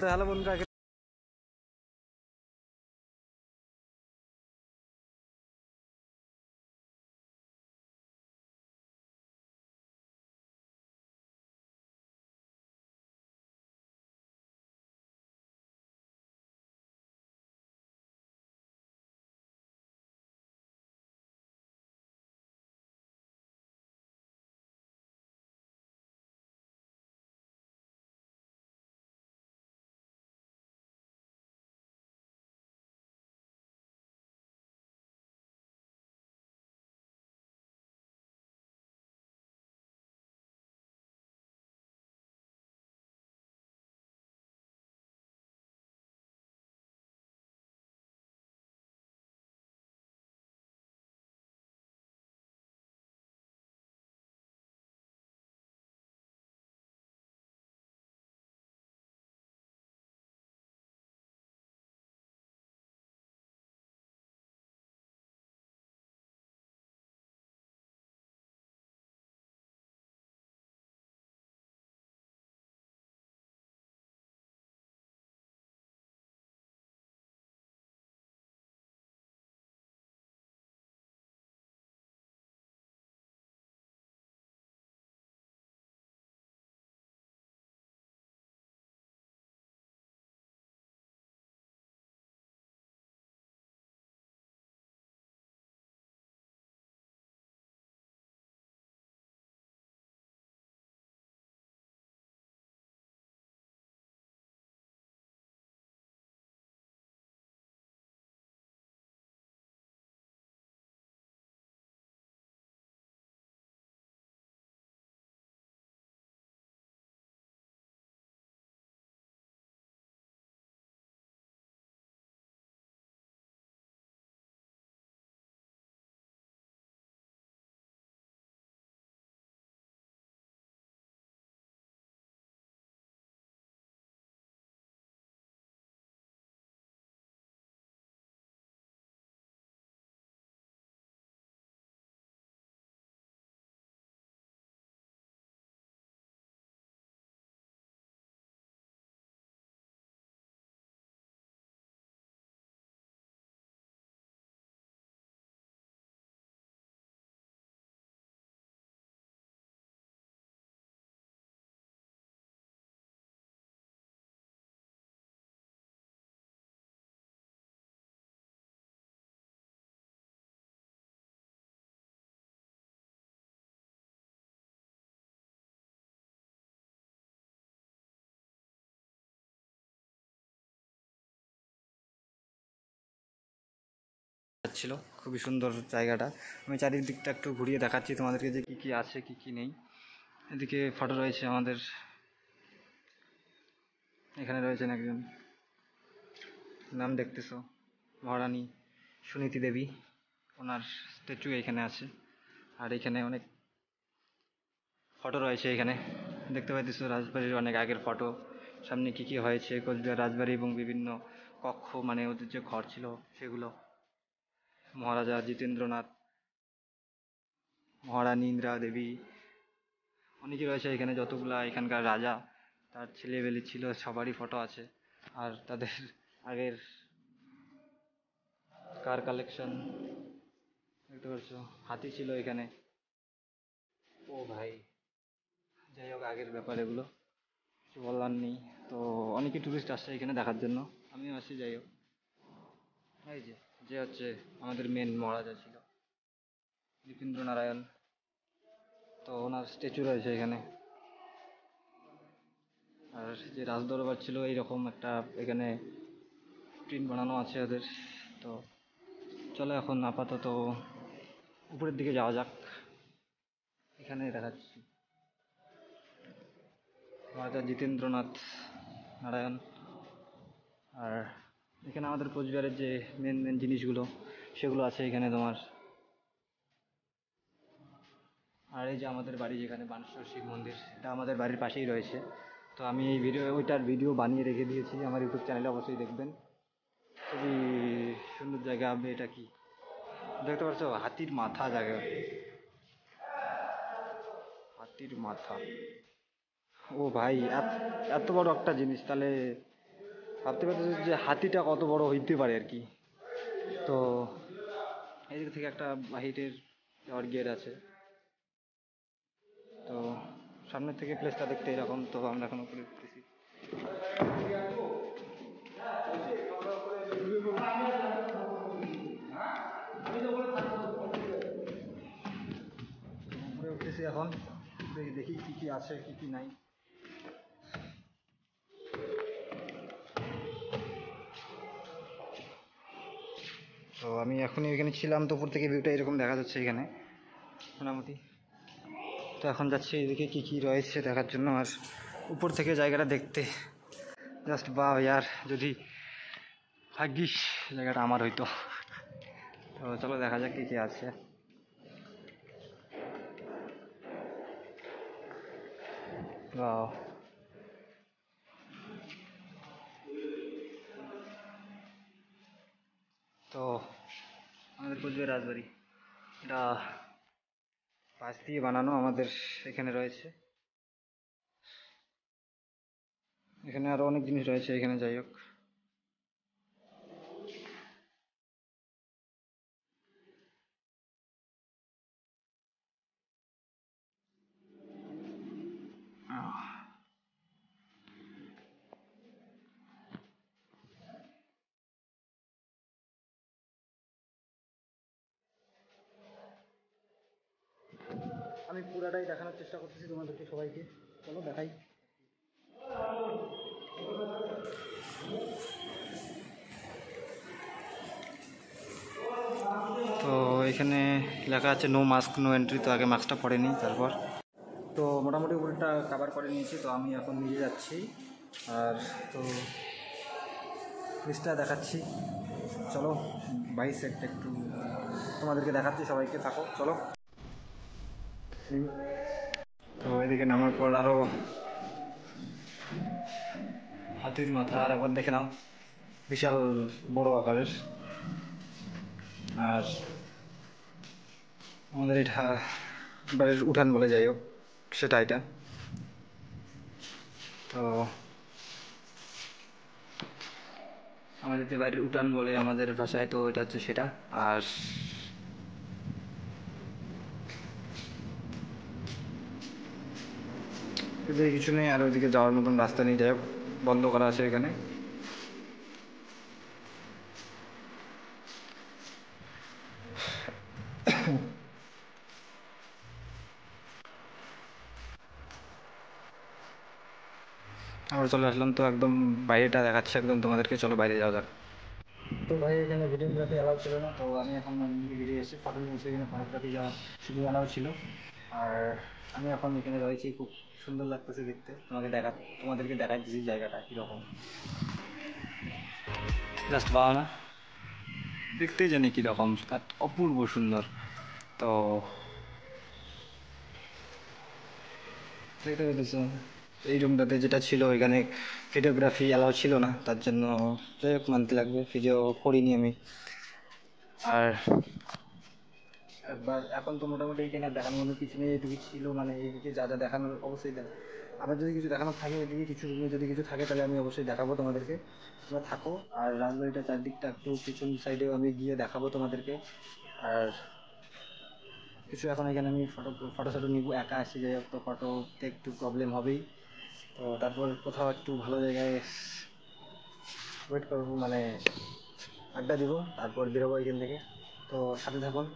তো হ্যালো বন্ধুরা, ছিল খুবই সুন্দর জায়গাটা। আমি চারিদিকটা একটু ঘুরিয়ে দেখাচ্ছি তোমাদেরকে যে কি কি আছে কি কি নেই। এদিকে ফটো রয়েছে আমাদের, এখানে রয়েছেন একজন, নাম দেখতেছো মহারানী সুনীতি দেবী, ওনার স্ট্যাচু এখানে আছে। আর এখানে অনেক ফটো রয়েছে, এখানে দেখতে পাইতেছো রাজবাড়ির অনেক আগের ফটো। সামনে কি কি হয়েছে কোচবিহার রাজবাড়ি এবং বিভিন্ন কক্ষ, মানে ওদের যে ঘর ছিল সেগুলো, মহারাজা জিতেন্দ্রনাথ, মহারানী ইন্দিরা দেবী, অনেকেই রয়েছে এখানে। যতগুলা এখানকার রাজা তার ছেলেবেলে ছিল সবারই ফটো আছে। আর তাদের আগের কার কালেকশন দেখতে পাচ্ছ, হাতি ছিল এখানে। ও ভাই, যাই হোক আগের ব্যাপার এগুলো, কিছু বলার নেই। তো অনেকে টুরিস্ট আসছে এখানে দেখার জন্য, আমিও আসি। যাই হোক, এই যে যে হচ্ছে আমাদের মেন মহারাজা ছিল দীপেন্দ্র নারায়ণ, তো ওনার স্ট্যাচু রয়েছে এখানে। আর যে রাজদরবার ছিল এইরকম একটা এখানে প্রিন্ট বানানো আছে ওদের। তো চলো এখন আপাতত উপরের দিকে যাওয়া যাক। এখানে দেখাচ্ছি মহারাজা জিতেন্দ্রনাথ নারায়ণ। আর এখানে আমাদের কোচবিহারের যে মেন মেন জিনিসগুলো সেগুলো আছে এখানে তোমার। আর এই যে আমাদের বাড়ি, যেখানে বানেশ্বর শিব মন্দির, এটা আমাদের বাড়ির পাশেই রয়েছে। তো আমি এই ওইটার ভিডিও বানিয়ে রেখে দিয়েছি আমার ইউটিউব চ্যানেলে, অবশ্যই দেখবেন। খুবই সুন্দর জায়গা। আপনি এটা কি দেখতে পাচ্ছ, হাতির মাথা জায়গা, হাতির মাথা। ও ভাই, এত বড় একটা জিনিস, তাহলে ভাবতে পারতেছি যে হাতিটা কত বড় হইতে পারে আর কি। তো এইদিক থেকে একটা বাহিরের যাওয়ার গেট আছে। তো সামনের থেকে প্লেসটা দেখতে এরকম। তো আমরা এখন উপরে উঠতেছি। উপরে উঠতেছি এখন, দেখি কি কি আছে কি কি নাই। তো আমি এখনই এখানে ছিলাম, তো উপর থেকে ভিউটা এরকম দেখা যাচ্ছে এখানে মোটামুটি। তো এখন যাচ্ছি এদিকে কি কি রয়েছে দেখার জন্য, আর উপর থেকে জায়গাটা দেখতে জাস্ট বাহ ইয়ার, যদি ভাগ্যিস জায়গাটা আমার হইতো। তো চলো দেখা যাক কি কি আছে। বাহ, তো আমাদের কোচবিহার রাজবাড়ি, এটা পাঁচ দিয়ে বানানো আমাদের এখানে রয়েছে। এখানে আরো অনেক জিনিস রয়েছে এখানে, যাই হোক। আমি পুরাটাই দেখানোর চেষ্টা করতেছি তোমাদেরকে সবাইকে, চলো দেখাই। তো এখানে লেখা আছে নো মাস্ক নো এন্ট্রি, তো আগে মাস্কটা পরে নিই তারপর। তো মোটামুটি উপরটা কভার করে নিয়েছি, তো আমি এখন নিজে যাচ্ছি। আর তো লিস্টটা দেখাচ্ছি, চলো বাইক সেটটা একটু তোমাদেরকে দেখাচ্ছি, সবাইকে থাকো চলো। তো এদিকে নামার পর আরও হাতির মাথা আর একবার দেখে নাও, বিশাল বড় আকারের। আর আমাদের এটা বাড়ির উঠান বলে, যাই হোক সেটা এটা। তো আমাদের যে বাড়ির উঠান বলে আমাদের ভাষায়, তো এটা হচ্ছে সেটা। আর এদিকে কিছু নেই, আর ওইদিকে যাওয়ার মতন রাস্তা নেই, যাই হোক বন্ধ করা আছে এখানে। আমরা চলে আসলাম, তো একদম বাইরেটা দেখাচ্ছে একদম তোমাদেরকে, চলো বাইরে যাওয়া যাক। তো ভাই এখানে ভিডিওগ্রাফি অ্যালাউ ছিল না, তো আমি এখন বেরিয়ে এসে ফটো নিয়েছি, এখানে ফটোগ্রাফি যা শুধু অ্যালাউ ছিল। আর আমি এখন এখানে রয়েছি, খুব সুন্দর লাগতেছে দেখতে, তোমাদেরকে দেখাচ্ছি জায়গাটা কীরকম, জাস্ট পাওয়া না, দেখতেই জানি কীরকম, অপূর্ব সুন্দর। তো দেখতে পেতেছ এই রুমটাতে যেটা ছিল, এখানে ভিডিওগ্রাফি অ্যালাউ ছিল না, তার জন্য যাই হোক মানতে লাগবে, ভিডিও করিনি আমি। আর একবার এখন তো মোটামুটি এখানে দেখানোর মতো কিছু নেই, এদিকে ছিল মানে এইদিকে যা যা দেখানোর অবশ্যই আবার যদি কিছু দেখানোর থাকে, এদিকে কিছু যদি কিছু থাকে তাহলে আমি অবশ্যই দেখাবো তোমাদেরকে, তোমরা থাকো। আর রাজবাড়িটা চারদিকটা একটু পিছন সাইডেও আমি গিয়ে দেখাবো তোমাদেরকে। আর কিছু এখন এখানে আমি ফটো নিব, একা আসি, যাই হোক তো ফটোতে একটু প্রবলেম হবেই। তো তারপর কোথাও একটু ভালো জায়গায় ওয়েট করবো, মানে আড্ডা দিব, তারপর বেরোবো এখান থেকে। তো সাথে থাকুন।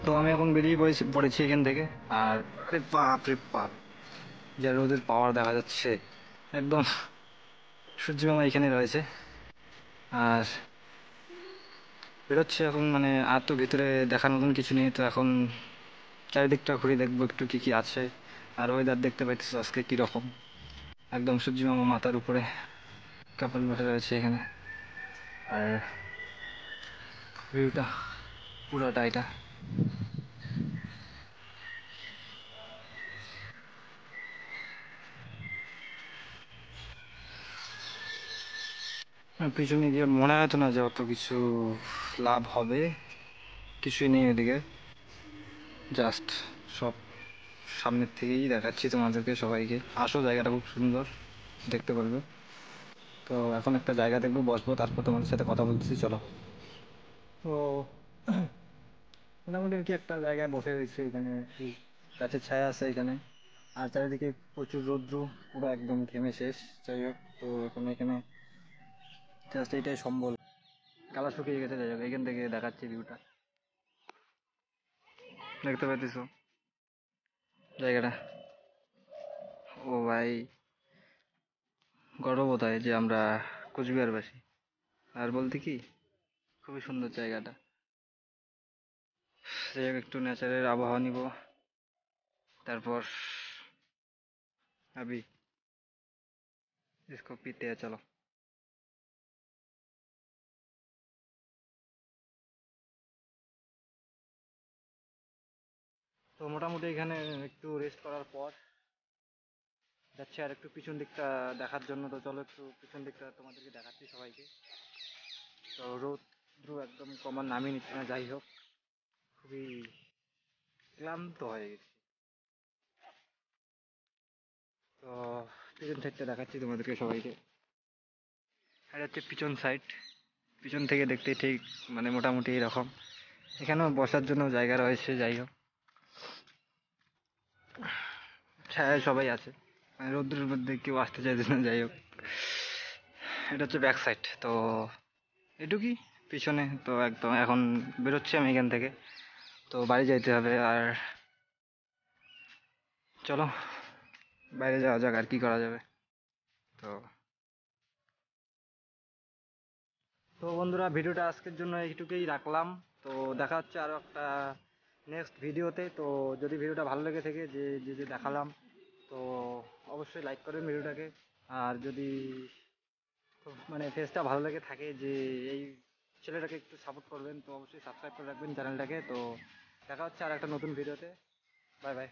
তো আমি এখন বেরিয়ে পড়েছি এখান থেকে। আর আরে বাপ রে বাপ, যা রোদের পাওয়ার দেখা যাচ্ছে একদম, সূর্য মামা এখানে রয়েছে। আর বেরোচ্ছে এখন, মানে আর তো ভিতরে দেখার মতন কিছু নেই, তো এখন চারিদিকটা ঘুরে দেখবো একটু কী কী আছে। আর ওয়েদার দেখতে পাইতেছো আজকে কীরকম, একদম সূর্য মামা মাথার উপরে কাপল বসে রয়েছে এখানে। আর ভিউটা পুরোটা এটা, পিছনে গিয়ে মনে হতো না যে অত কিছু লাভ হবে, কিছুই নেই এদিকে, জাস্ট সব সামনের থেকেই দেখাচ্ছি তোমাদেরকে সবাইকে। আসো, জায়গাটা খুব সুন্দর, দেখতে পারবে। তো এখন একটা জায়গা দেখবো, বসবো, তারপর তোমাদের সাথে কথা বলতেছি, চলো। তো মোটামুটি আর কি একটা জায়গায় বসে রয়েছে এখানে, এই গাছের ছায়া আছে এখানে, আর চারিদিকে প্রচুর রৌদ্র, পুরো একদম ঘেমে শেষ। যাই হোক, তো এখন এখানে জাস্ট এইটাই সম্বল, গালা শুকিয়ে গেছে। যাই হোক, এখান থেকে দেখাচ্ছি ভিউটা, দেখতে পাইতেছো জায়গাটা। ও ভাই, গর্ব বোধ হয় যে আমরা কোচবিহারবাসী। আর বলতে কি, খুবই সুন্দর জায়গাটা। যাই হোক, একটু ন্যাচারের আবহাওয়া নিব, তারপর अभी इसको पीते हैं, चलो। তো মোটামুটি এখানে একটু রেস্ট করার পর যাচ্ছি আর একটু পিছন দিকটা দেখার জন্য। তো চলো একটু পিছন দিকটা তোমাদেরকে দেখাচ্ছি সবাইকে। তো রৌদ্র একদম কমার নামই নিচ্ছে না। যাই হোক, খুবই ক্লান্ত হয়ে গেছি। তো পিছন সাইডটা দেখাচ্ছি তোমাদেরকে সবাইকে। এটা হচ্ছে পিছন সাইড, পিছন থেকে দেখতে ঠিক মানে মোটামুটি এরকম। এখানেও বসার জন্য জায়গা রয়েছে। যাই হোক, ছায়ায় সবাই আছে, মানে রৌদ্রের মধ্যে কেউ আসতে চাইছে না। যাই হোক, এটা হচ্ছে ব্যাক সাইড। তো এটুকুই পিছনে। তো একদম এখন বেরোচ্ছি আমি এখান থেকে, তো বাড়ি যাইতে হবে। আর চলো বাইরে যাওয়া যাক, আর কি করা যাবে। তো তো বন্ধুরা, ভিডিওটা আজকের জন্য এইটুকুই রাখলাম। তো দেখা হচ্ছে আরও একটা নেক্সট ভিডিওতে। তো যদি ভিডিওটা ভালো লেগে থাকে, যে যে যে দেখালাম, তো অবশ্যই লাইক করবেন ভিডিওটাকে। আর যদি খুব মানে ফেসটা ভালো লেগে থাকে, যে এই ছেলেটাকে একটু সাপোর্ট করবেন, তো অবশ্যই সাবস্ক্রাইব করে রাখবেন চ্যানেলটাকে। তো দেখা হচ্ছে আর একটা নতুন ভিডিওতে। Bye bye.